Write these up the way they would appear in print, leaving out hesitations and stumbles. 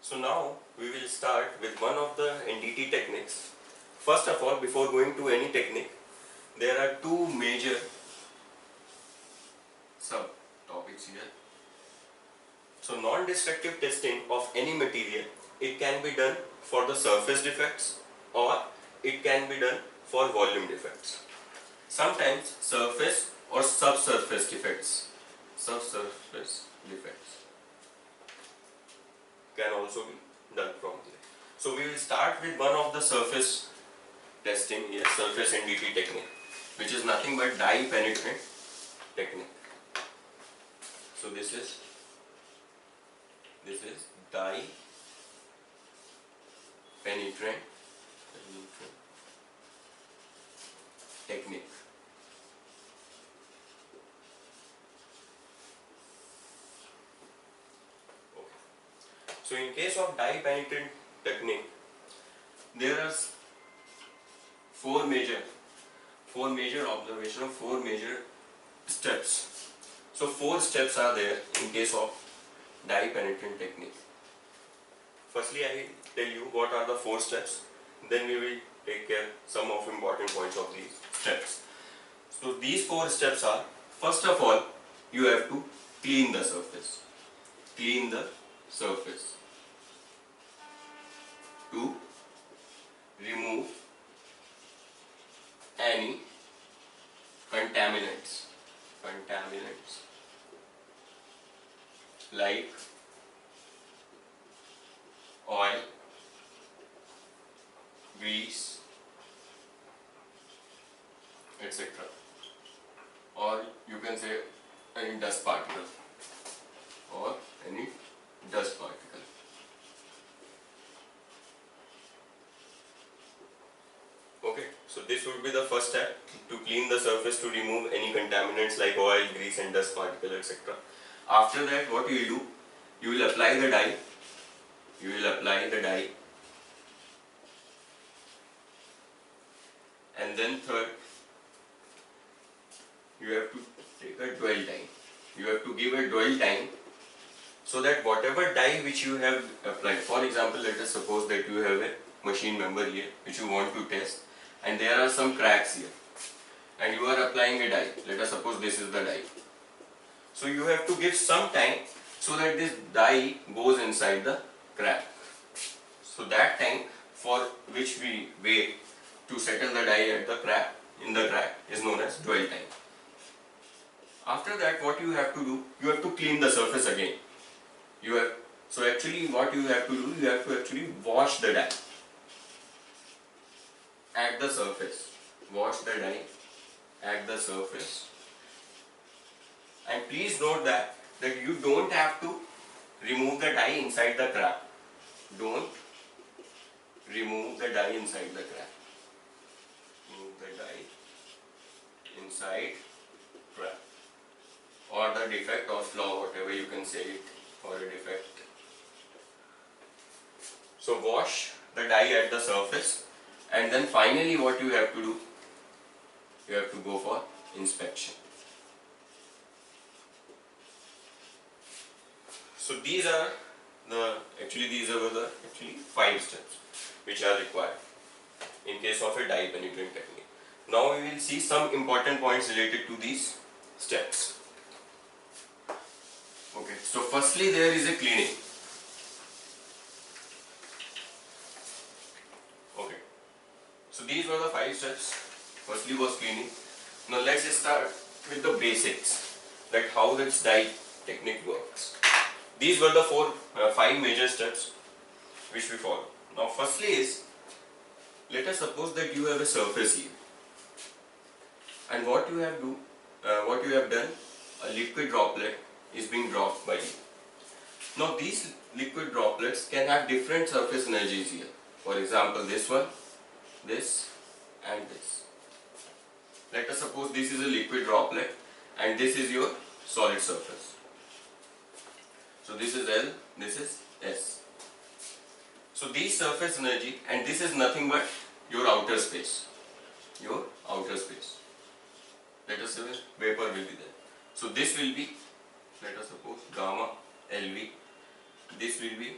So now we will start with one of the NDT techniques. First of all, before going to any technique, there are two major subtopics here. So non-destructive testing of any material, it can be done for the surface defects or it can be done for volume defects. Sometimes surface or subsurface defects can also be done from here. So we will start with one of the surface testing here, surface NDT technique, which is nothing but dye penetrant technique. So this is dye penetrant technique. So in case of dye penetrant technique, there are four major observations, four major steps. So four steps are there in case of dye penetrant technique. Firstly, I will tell you what are the four steps. Then we will take care some of important points of these steps. So these four steps are: first of all, you have to clean the surface. Clean the surface to remove any contaminants like oil, grease, etc. Or you can say any dust particle or any dust particle. Okay, so this would be the first step, to clean the surface to remove any contaminants like oil, grease and dust particle, etc. After that, what you will do, you will apply the dye. And then third, you have to take a dwell time. You have to give a dwell time so that whatever dye which you have applied, for example, let us suppose that you have a machine member here which you want to test, and there are some cracks here, and you are applying a dye. Let us suppose this is the dye. So you have to give some time so that this dye goes inside the crack. So that time for which we wait to settle the dye at the crack, in the crack, is known as dwell time. After that, what you have to do, you have to clean the surface again. So actually what you have to do, you have to actually wash the dye at the surface. Wash the dye at the surface. And please note that you don't have to remove the dye inside the crack. Don't remove the dye inside the crack. Remove the dye inside crack, or the defect or flaw, whatever you can say it, or a defect. So wash the dye at the surface, and then finally what you have to do, you have to go for inspection. So these are the 5 steps which are required in case of a dye penetrant technique. Now we will see some important points related to these steps. Okay, so firstly there is a cleaning. Okay, so these were the 5 steps. Firstly was cleaning. Now let's start with the basics, that how this dye technique works. These were the 5 major steps which we follow. Now firstly is, let us suppose that you have a surface here, and what you have done, a liquid droplet is being dropped by you. Now these liquid droplets can have different surface energies here. For example, this one, this and this. Let us suppose this is a liquid droplet and this is your solid surface. So this is L, this is S. So these surface energy, and this is nothing but your outer space. Let us say vapor will be there. So this will be, let us suppose, gamma LV. This will be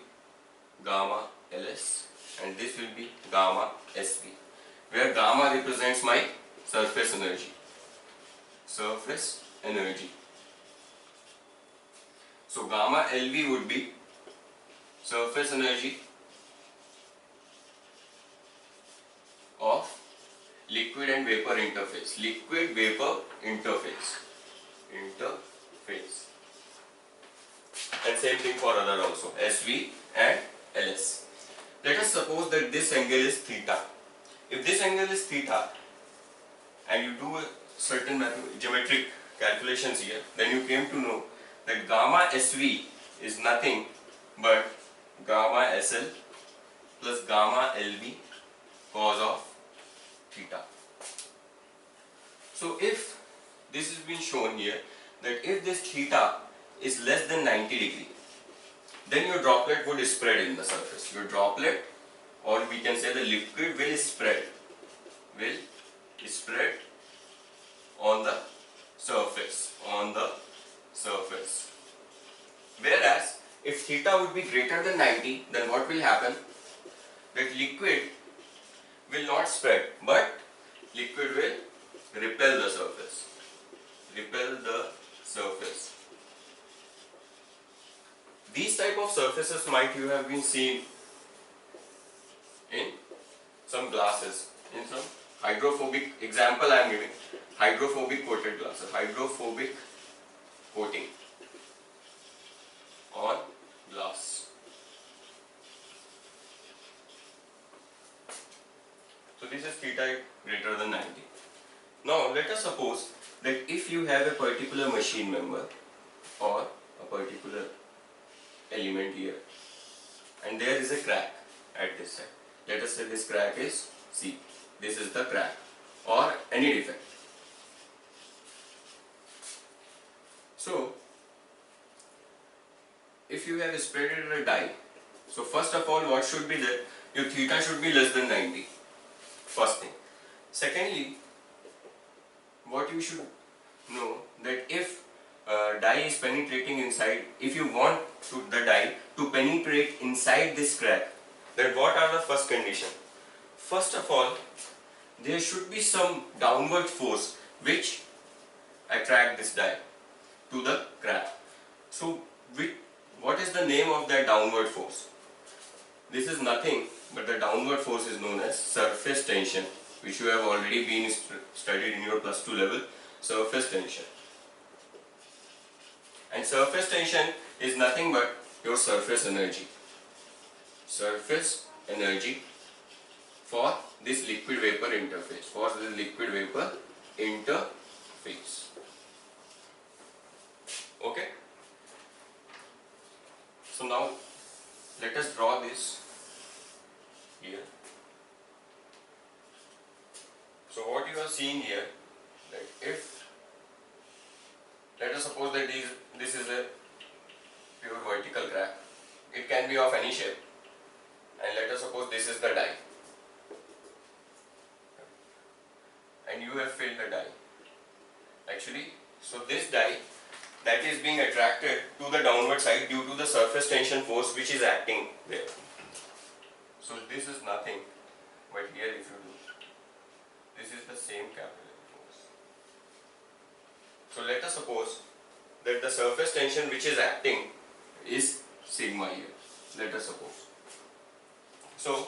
gamma ls, and this will be gamma sv, where gamma represents my surface energy. Surface energy. So gamma lv would be surface energy of liquid and vapor interface. Liquid vapor interface. And same thing for other also, SV and LS. Let us suppose that this angle is theta. If this angle is theta and you do certain geometric calculations here, then you came to know that gamma SV is nothing but gamma SL plus gamma LV cos of theta. So if this has been shown here, that if this theta is less than 90 degree, then your droplet would spread in the surface. Your droplet, or we can say the liquid, will spread on the surface, Whereas if theta would be greater than 90, then what will happen? That liquid will not spread, but liquid will repel the surface. These type of surfaces might you have been seen in some glasses, in some hydrophobic, example I am giving, hydrophobic coated glasses, hydrophobic coating on glass. So this is theta greater than 90. Now let us suppose that if you have a particular machine member or a particular element here, and there is a crack at this side. Let us say this crack is C. This is the crack or any defect. So if you have spreaded a die, so first of all, what should be there? Your theta should be less than 90. First thing. Secondly, what you should know, that if die is penetrating inside, if you want the die to penetrate inside this crack, then what are the first condition? First of all, there should be some downward force which attract this die to the crack. So what is the name of that downward force? This is nothing but the downward force is known as surface tension, which you have already been studied in your +2 level, surface tension. And surface tension is nothing but your surface energy. Surface energy for this liquid vapor interface. Okay. So now let us draw this here. So what you are seeing here, that if, let us suppose that this is a pure vertical crack, it can be of any shape, and let us suppose this is the die, and you have filled the die. Actually, so this die that is being attracted to the downward side due to the surface tension force which is acting there. So this is nothing but here, if you do, this is the same capillary force. So let us suppose that the surface tension which is acting is sigma here. Let us suppose. So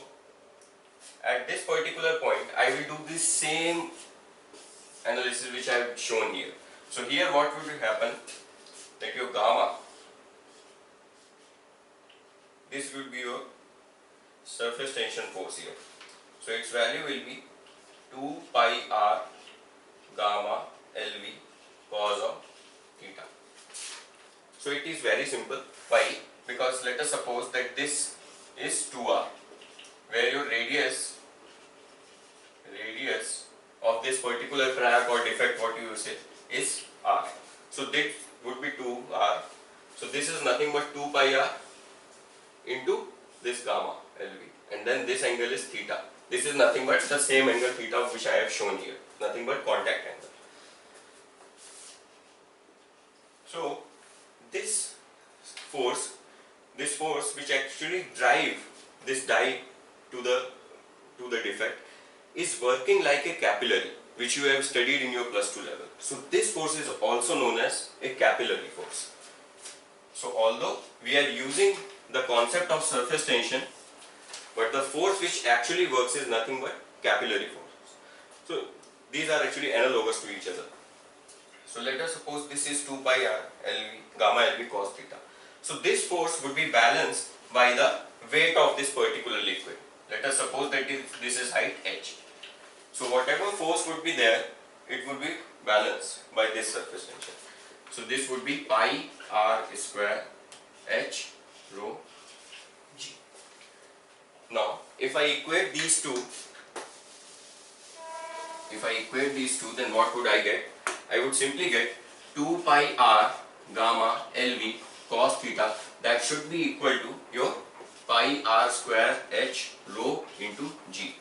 at this particular point, I will do this same analysis which I have shown here. So here what would happen, that your gamma, this will be your surface tension force here. So its value will be 2 pi r gamma LV cos of theta. So it is very simple. Why? Because let us suppose that this is 2r, where your radius of this particular crack or defect, what you say, is r. So this would be 2r. So this is nothing but 2 pi r into this gamma LV, and then this angle is theta. This is nothing but the same angle theta which I have shown here, nothing but contact angle. So this force this force which actually drive this die to the defect is working like a capillary, which you have studied in your plus 2 level. So this force is also known as a capillary force. So although we are using the concept of surface tension, but the force which actually works is nothing but capillary force. So these are actually analogous to each other. So let us suppose this is 2 pi r LV, gamma LV cos theta. So this force would be balanced by the weight of this particular liquid. Let us suppose that this is height h. So whatever force would be there, it would be balanced by this surface tension. So this would be pi r square h rho g. Now if I equate these two, then what would I get? I would simply get 2 pi r gamma LV cos theta, that should be equal to your pi r square h rho into g.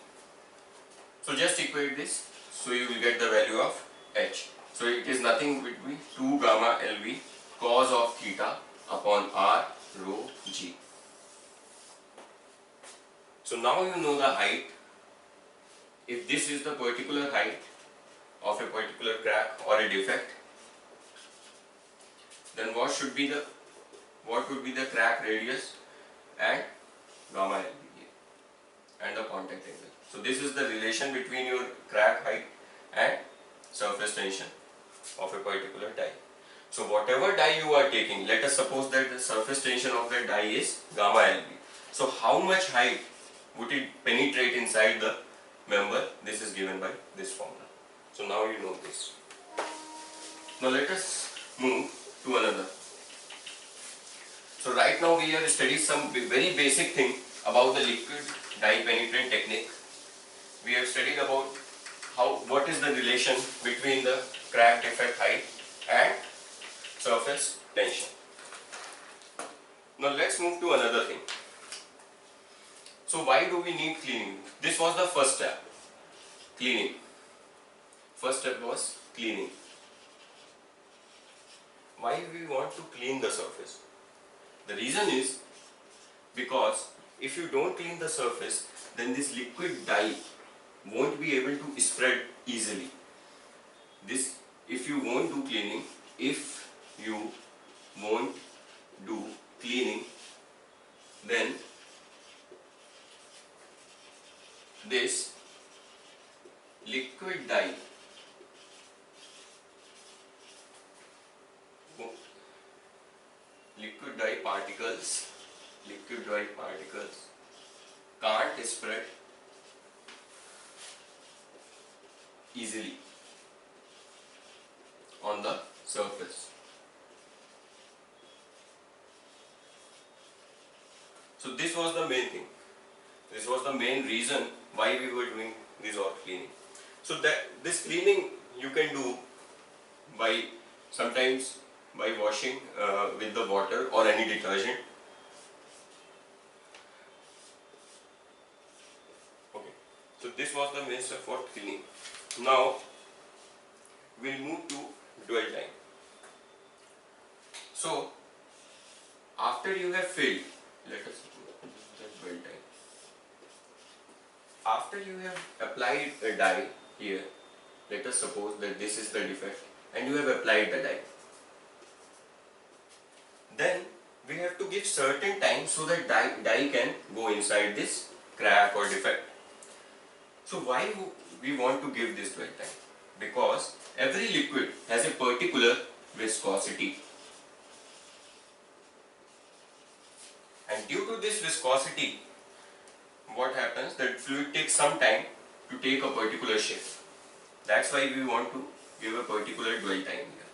So just equate this, so you will get the value of h. So it is nothing between 2 gamma LV cos of theta upon r rho g. So now you know the height. If this is the particular height of a particular crack or a defect, then what would be the crack radius and gamma LV and the contact angle. So this is the relation between your crack height and surface tension of a particular die. So whatever die you are taking, let us suppose that the surface tension of that die is gamma LV. So how much height would it penetrate inside the member? This is given by this formula. So now you know this. Now let us move to another. So right now we have studied some very basic thing about the liquid die penetrant technique. We have studied about what is the relation between the crack defect height and surface tension. Now let's move to another thing. So why do we need cleaning? This was the first step, cleaning. First step was cleaning. Why we want to clean the surface? The reason is because if you don't clean the surface, then this liquid dye won't be able to spread easily. If you won't do cleaning, then this liquid dye particles can't spread easily on the surface. So this was the main thing. This was the main reason why we were doing this or cleaning. So this cleaning you can do sometimes by washing with the water or any detergent. Okay. So this was the main step for cleaning. Now we'll move to dwell time. So after you have filled, let us suppose this is the dwell time. After you have applied a dye here, let us suppose that this is the defect and you have applied the dye. Then we have to give certain time so that dye can go inside this crack or defect. So why we want to give this dwell time? Because every liquid has a particular viscosity. And due to this viscosity, what happens, that fluid takes some time to take a particular shape. That's why we want to give a particular dwell time here.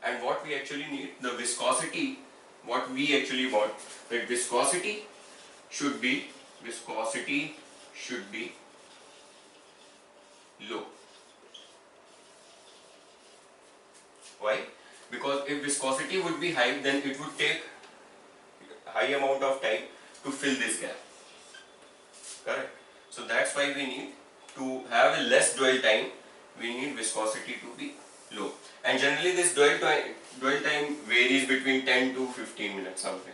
And what we actually need, the viscosity, what we actually want, that viscosity should be low. Why? Because if viscosity would be high, then it would take high amount of time to fill this gap. Correct? So that's why we need to have a less dwell time, we need viscosity to be low. And generally this dwell time varies between 10 to 15 minutes something.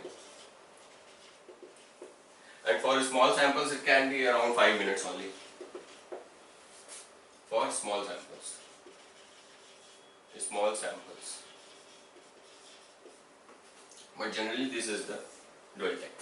And for small samples it can be around 5 minutes only. For small samples. Small samples. But generally this is the dwell time.